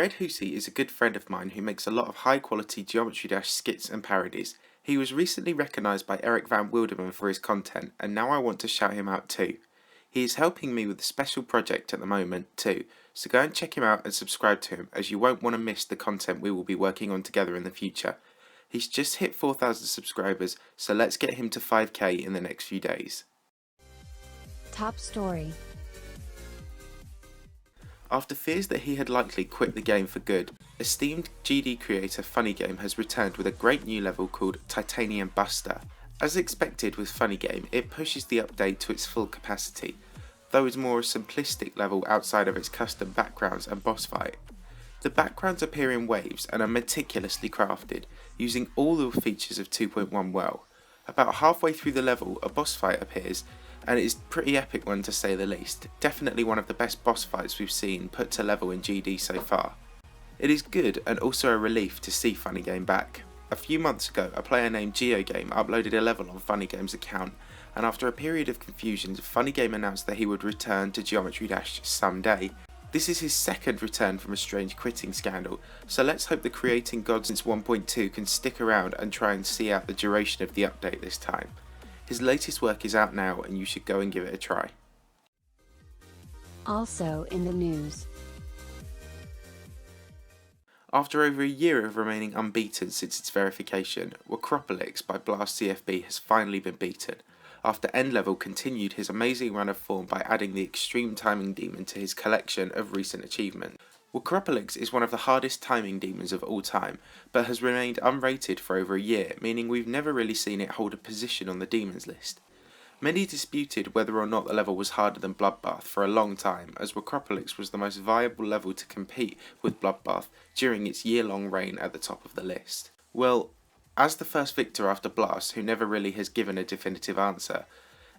Red Hussey is a good friend of mine who makes a lot of high quality Geometry Dash skits and parodies. He was recently recognised by Eric Van Wilderman for his content, and now I want to shout him out too. He is helping me with a special project at the moment too, so go and check him out and subscribe to him, as you won't want to miss the content we will be working on together in the future. He's just hit 4,000 subscribers, so let's get him to 5k in the next few days. Top story. After fears that he had likely quit the game for good, esteemed GD creator FunnyGame has returned with a great new level called Titanium Buster. As expected with FunnyGame, it pushes the update to its full capacity, though it's more a simplistic level outside of its custom backgrounds and boss fight. The backgrounds appear in waves and are meticulously crafted, using all the features of 2.1 well. About halfway through the level, a boss fight appears, and it is a pretty epic one to say the least. Definitely one of the best boss fights we've seen put to level in GD so far. It is good and also a relief to see FunnyGame back. A few months ago, a player named GeoGame uploaded a level on FunnyGame's account, and after a period of confusion, FunnyGame announced that he would return to Geometry Dash someday. This is his second return from a strange quitting scandal, so let's hope the creating god since 1.2 can stick around and try and see out the duration of the update this time. His latest work is out now and you should go and give it a try. Also in the news. After over a year of remaining unbeaten since its verification, WcropoliX by BlassCFB has finally been beaten, after EndLevel continued his amazing run of form by adding the extreme timing demon to his collection of recent achievements. WcropoliX is one of the hardest timing demons of all time, but has remained unrated for over a year, meaning we've never really seen it hold a position on the demons list. Many disputed whether or not the level was harder than Bloodbath for a long time, as WcropoliX was the most viable level to compete with Bloodbath during its year-long reign at the top of the list. Well, as the first victor after Blast, who never really has given a definitive answer,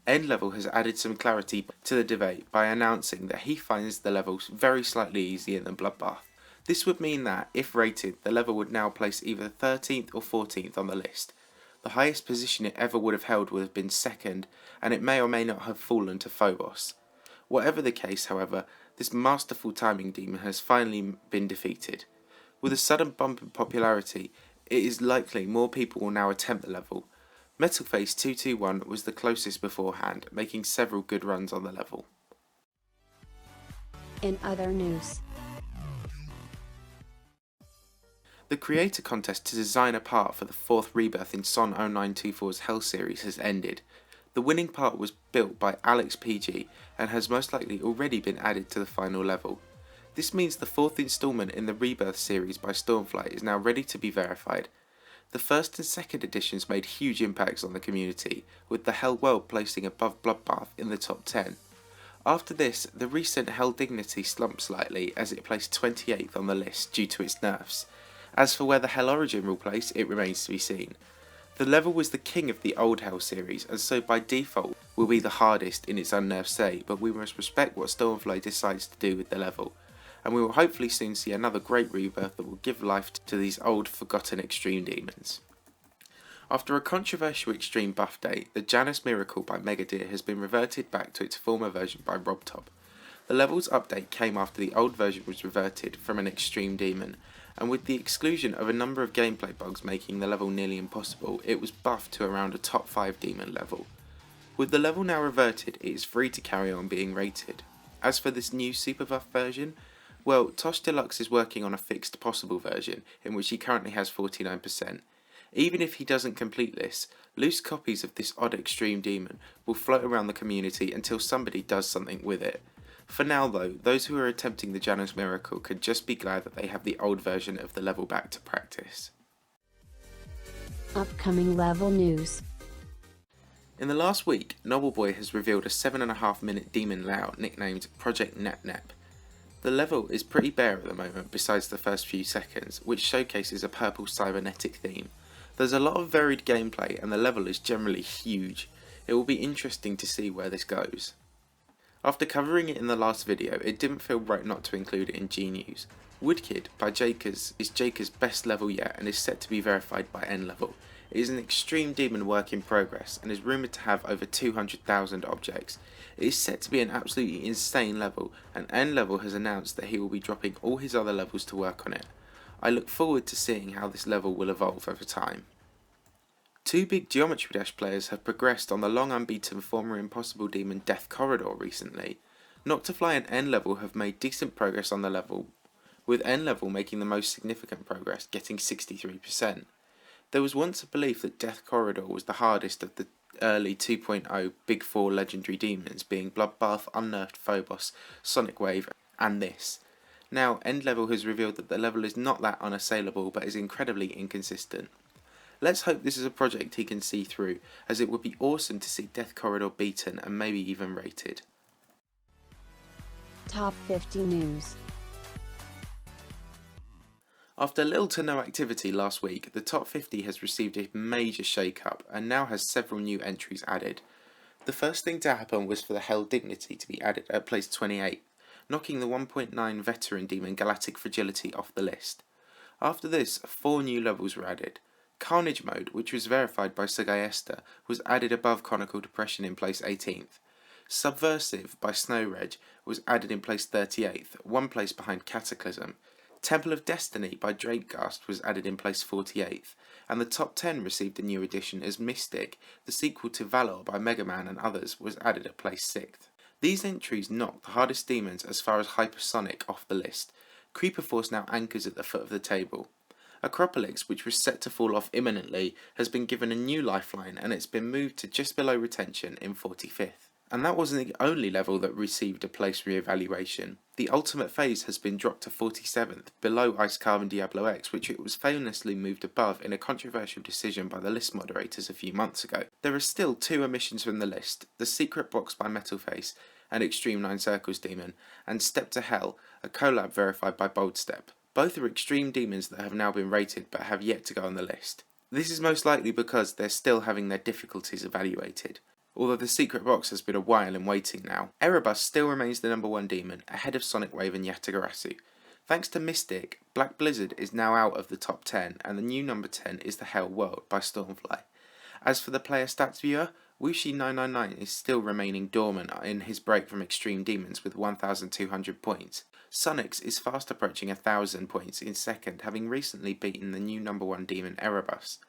EndLevel has added some clarity to the debate by announcing that he finds the level very slightly easier than Bloodbath. This would mean that, if rated, the level would now place either 13th or 14th on the list. The highest position it ever would have held would have been second, and it may or may not have fallen to Phobos. Whatever the case, however, this masterful timing demon has finally been defeated. With a sudden bump in popularity, it is likely more people will now attempt the level. Metalface221 was the closest beforehand, making several good runs on the level. In other news. The creator contest to design a part for the 4th rebirth in Son 0924's Hell series has ended. The winning part was built by Alex PG and has most likely already been added to the final level. This means the 4th installment in the Rebirth series by Stormflight is now ready to be verified. The 1st and 2nd editions made huge impacts on the community, with the Hell World placing above Bloodbath in the top 10. After this, the recent Hell Dignity slumped slightly as it placed 28th on the list due to its nerfs. As for where the Hell Origin will place, it remains to be seen. The level was the king of the old Hell series, and so by default will be the hardest in its unnerved state, but we must respect what Stormflight decides to do with the level. And we will hopefully soon see another great rebirth that will give life to these old forgotten extreme demons. After a controversial extreme buff date, the JanuS Miracle by Megadeer has been reverted back to its former version by RobTop. The level's update came after the old version was reverted from an extreme demon, and with the exclusion of a number of gameplay bugs making the level nearly impossible, it was buffed to around a top 5 demon level. With the level now reverted, it is free to carry on being rated. As for this new super buff version, well, Tosh Deluxe is working on a fixed possible version, in which he currently has 49%. Even if he doesn't complete this, loose copies of this odd extreme demon will float around the community until somebody does something with it. For now though, those who are attempting the JanuS Miracle could just be glad that they have the old version of the level back to practice. Upcoming level news. In the last week, Knobbelboy has revealed a 7.5 minute demon layout nicknamed Project NepNep. The level is pretty bare at the moment besides the first few seconds, which showcases a purple cybernetic theme. There's a lot of varied gameplay and the level is generally huge. It will be interesting to see where this goes. After covering it in the last video, it didn't feel right not to include it in G-News. WoodKid by Jakerz is Jakerz' best level yet and is set to be verified by EndLevel. It is an extreme demon work in progress and is rumoured to have over 200,000 objects. It is set to be an absolutely insane level, and EndLevel has announced that he will be dropping all his other levels to work on it. I look forward to seeing how this level will evolve over time. Two big Geometry Dash players have progressed on the long unbeaten former impossible demon Death Corridor recently. Noctafly and EndLevel have made decent progress on the level, with EndLevel making the most significant progress, getting 63%. There was once a belief that Death Corridor was the hardest of the early 2.0 Big Four legendary demons, being Bloodbath, Unnerved Phobos, Sonic Wave, and this. Now, EndLevel has revealed that the level is not that unassailable, but is incredibly inconsistent. Let's hope this is a project he can see through, as it would be awesome to see Death Corridor beaten and maybe even rated. Top 50 News. After little to no activity last week, the top 50 has received a major shake-up and now has several new entries added. The first thing to happen was for the Hell Dignity to be added at place 28, knocking the 1.9 veteran demon Galactic Fragility off the list. After this, 4 new levels were added. Carnage Mode, which was verified by Sagaesta, was added above Chronicle Depression in place 18th. SUBVERSIVE by SnowReg was added in place 38th, 1 place behind Cataclysm. Temple of Destiny by Drakegast was added in place 48th, and the top 10 received a new addition as Mystic, the sequel to Valor by Mega Man and others, was added at place 6th. These entries knocked the hardest demons as far as Hypersonic off the list. Creeper Force now anchors at the foot of the table. WcropoliX, which was set to fall off imminently, has been given a new lifeline and it's been moved to just below retention in 45th. And that wasn't the only level that received a place re-evaluation. The ultimate phase has been dropped to 47th, below Ice Carven Diablo X, which it was famously moved above in a controversial decision by the list moderators a few months ago. There are still 2 omissions from the list: the Secret Box by Metalface and Extreme 9 Circles Demon, and Step to Hell, a collab verified by Boldstep. Both are extreme demons that have now been rated but have yet to go on the list. This is most likely because they're still having their difficulties evaluated, although the Secret Box has been a while in waiting now. Erebus still remains the number 1 demon, ahead of Sonic Wave and Yatagarasu. Thanks to Mystic, Black Blizzard is now out of the top 10, and the new number 10 is the Hell World by Stormfly. As for the player stats viewer, Wushi999 is still remaining dormant in his break from Extreme Demons with 1,200 points. Sonix is fast approaching 1,000 points in second, having recently beaten the new number 1 demon Erebus.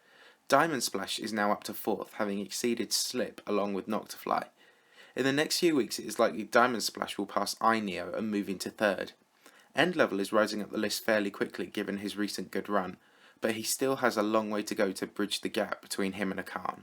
Diamond Splash is now up to 4th, having exceeded Slip along with Noctafly. In the next few weeks it is likely Diamond Splash will pass iNeo and move into 3rd. EndLevel is rising up the list fairly quickly given his recent good run, but he still has a long way to go to bridge the gap between him and Akan.